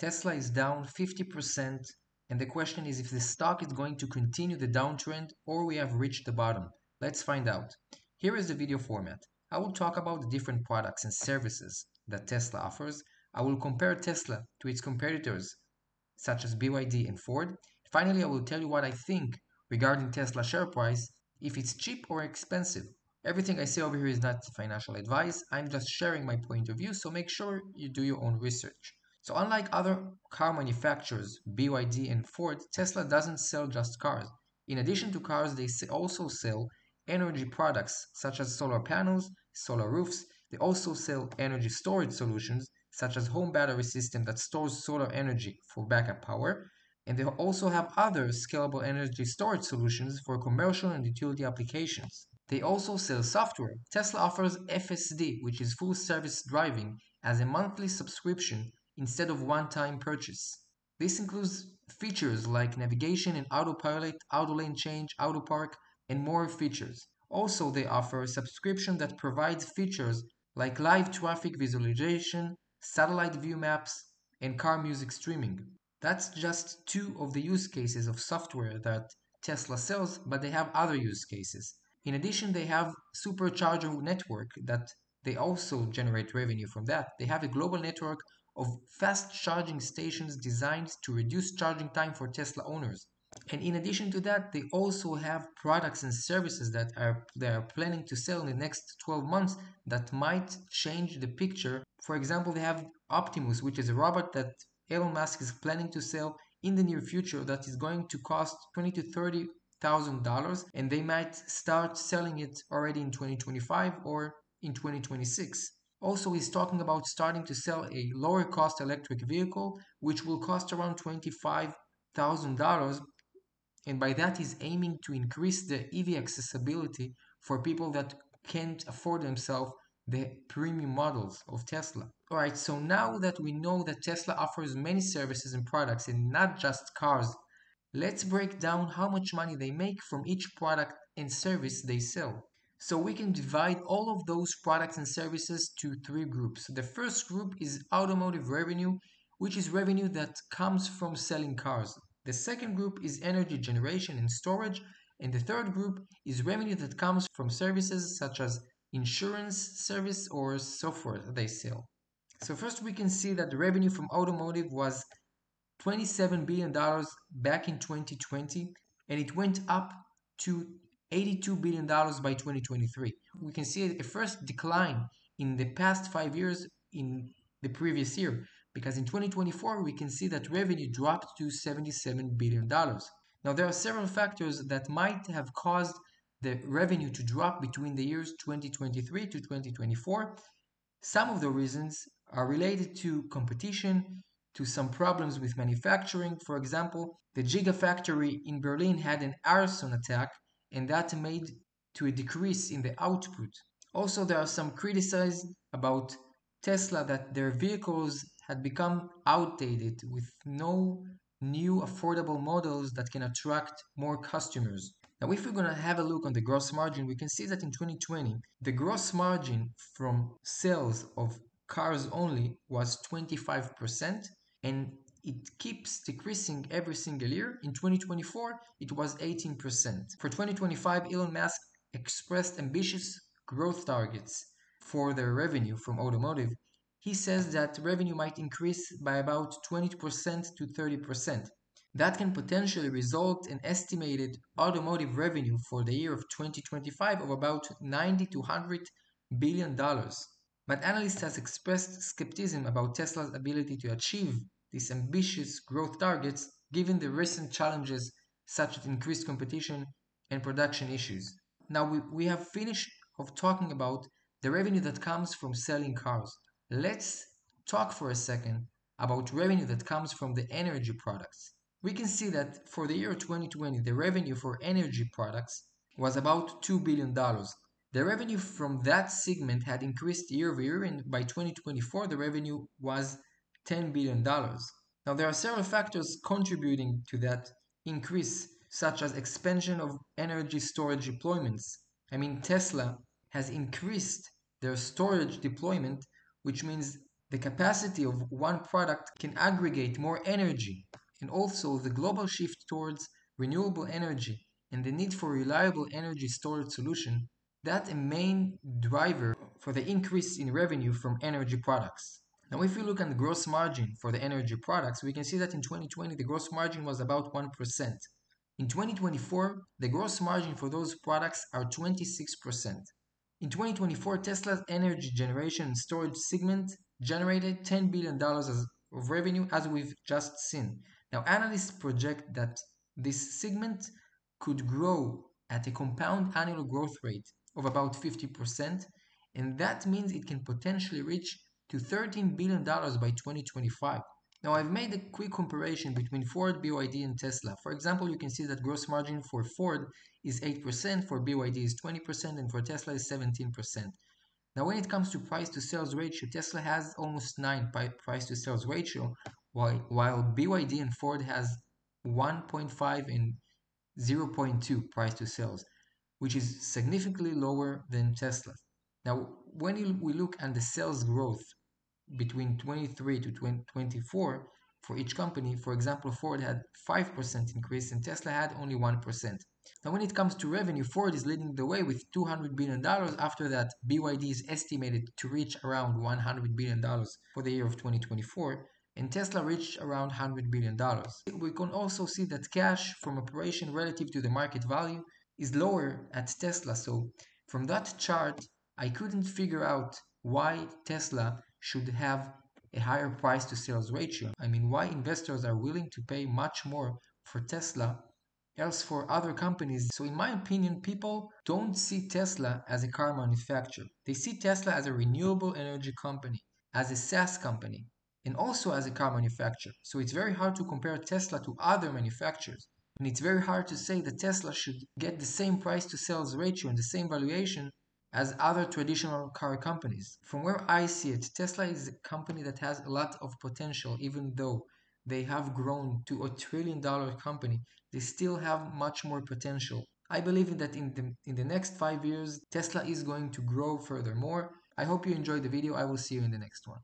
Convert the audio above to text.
Tesla is down 50%, and the question is if the stock is going to continue the downtrend or we have reached the bottom. Let's find out. Here is the video format. I will talk about the different products and services that Tesla offers. I will compare Tesla to its competitors such as BYD and Ford. Finally, I will tell you what I think regarding Tesla share price, if it's cheap or expensive. Everything I say over here is not financial advice. I'm just sharing my point of view, so make sure you do your own research. So unlike other car manufacturers, BYD and Ford, Tesla doesn't sell just cars. In addition to cars, they also sell energy products such as solar panels, solar roofs. They also sell energy storage solutions such as home battery system that stores solar energy for backup power. And they also have other scalable energy storage solutions for commercial and utility applications. They also sell software. Tesla offers FSD, which is full service driving, as a monthly subscription instead of one-time purchase. This includes features like navigation and autopilot, auto lane change, auto park, and more features. Also, they offer a subscription that provides features like live traffic visualization, satellite view maps, and car music streaming. That's just two of the use cases of software that Tesla sells, but they have other use cases. In addition, they have supercharger network that they also generate revenue from that. They have a global network of fast charging stations designed to reduce charging time for Tesla owners. And in addition to that, they also have products and services that they are planning to sell in the next 12 months that might change the picture. For example, they have Optimus, which is a robot that Elon Musk is planning to sell in the near future that is going to cost $20 to $30,000, and they might start selling it already in 2025 or in 2026. Also, he's talking about starting to sell a lower cost electric vehicle, which will cost around $25,000, and by that he's aiming to increase the EV accessibility for people that can't afford themselves the premium models of Tesla. Alright, so now that we know that Tesla offers many services and products and not just cars, let's break down how much money they make from each product and service they sell. So we can divide all of those products and services to three groups. The first group is automotive revenue, which is revenue that comes from selling cars. The second group is energy generation and storage, and the third group is revenue that comes from services such as insurance service or software that they sell. So first we can see that the revenue from automotive was $27 billion back in 2020, and it went up to $82 billion by 2023. We can see a first decline in the past 5 years in the previous year, because in 2024 we can see that revenue dropped to $77 billion. Now there are several factors that might have caused the revenue to drop between the years 2023 to 2024. Some of the reasons are related to competition, to some problems with manufacturing. For example, the Gigafactory in Berlin had an arson attack, and that made to a decrease in the output. Also, there are some criticisms about Tesla that their vehicles had become outdated with no new affordable models that can attract more customers. Now, if we're going to have a look on the gross margin, we can see that in 2020, the gross margin from sales of cars only was 25%, and it keeps decreasing every single year. In 2024, it was 18%. For 2025, Elon Musk expressed ambitious growth targets for their revenue from automotive. He says that revenue might increase by about 20% to 30%. That can potentially result in estimated automotive revenue for the year of 2025 of about $90 to $100 billion. But analysts have expressed skepticism about Tesla's ability to achieve these ambitious growth targets given the recent challenges such as increased competition and production issues. Now we have finished of talking about the revenue that comes from selling cars. Let's talk for a second about revenue that comes from the energy products. We can see that for the year 2020, the revenue for energy products was about $2 billion. The revenue from that segment had increased year over year, and by 2024, the revenue was $10 billion. Now, there are several factors contributing to that increase, such as expansion of energy storage deployments. Tesla has increased their storage deployment, which means The capacity of one product can aggregate more energy, and also the global shift towards renewable energy and the need for reliable energy storage solution, that's a main driver for the increase in revenue from energy products. Now, if we look at the gross margin for the energy products, we can see that in 2020 the gross margin was about 1%. In 2024, the gross margin for those products are 26%. In 2024, Tesla's energy generation and storage segment generated $10 billion of revenue, as we've just seen. Now, analysts project that this segment could grow at a compound annual growth rate of about 50%, and that means it can potentially reach to $13 billion by 2025. Now, I've made a quick comparison between Ford, BYD, and Tesla. For example, you can see that gross margin for Ford is 8%, for BYD is 20%, and for Tesla is 17%. Now, when it comes to price to sales ratio, Tesla has almost 9 price to sales ratio, while BYD and Ford has 1.5 and 0.2 price to sales, which is significantly lower than Tesla. Now, when we look at the sales growth between 23 to 24 for each company, for example, Ford had 5% increase and Tesla had only 1%. Now, when it comes to revenue, Ford is leading the way with $200 billion. After that, BYD is estimated to reach around $100 billion for the year of 2024, and Tesla reached around $100 billion. We can also see that cash from operation relative to the market value is lower at Tesla. So from that chart, I couldn't figure out why Tesla should have a higher price to sales ratio. I mean, why investors are willing to pay much more for Tesla else for other companies. So in my opinion, people don't see Tesla as a car manufacturer. They see Tesla as a renewable energy company, as a SaaS company, and also as a car manufacturer. So it's very hard to compare Tesla to other manufacturers. And it's very hard to say that Tesla should get the same price to sales ratio and the same valuation as other traditional car companies. From where I see it, Tesla is a company that has a lot of potential, even though they have grown to $1 trillion company, they still have much more potential. I believe that in the next 5 years, Tesla is going to grow furthermore. I hope you enjoyed the video. I will see you in the next one.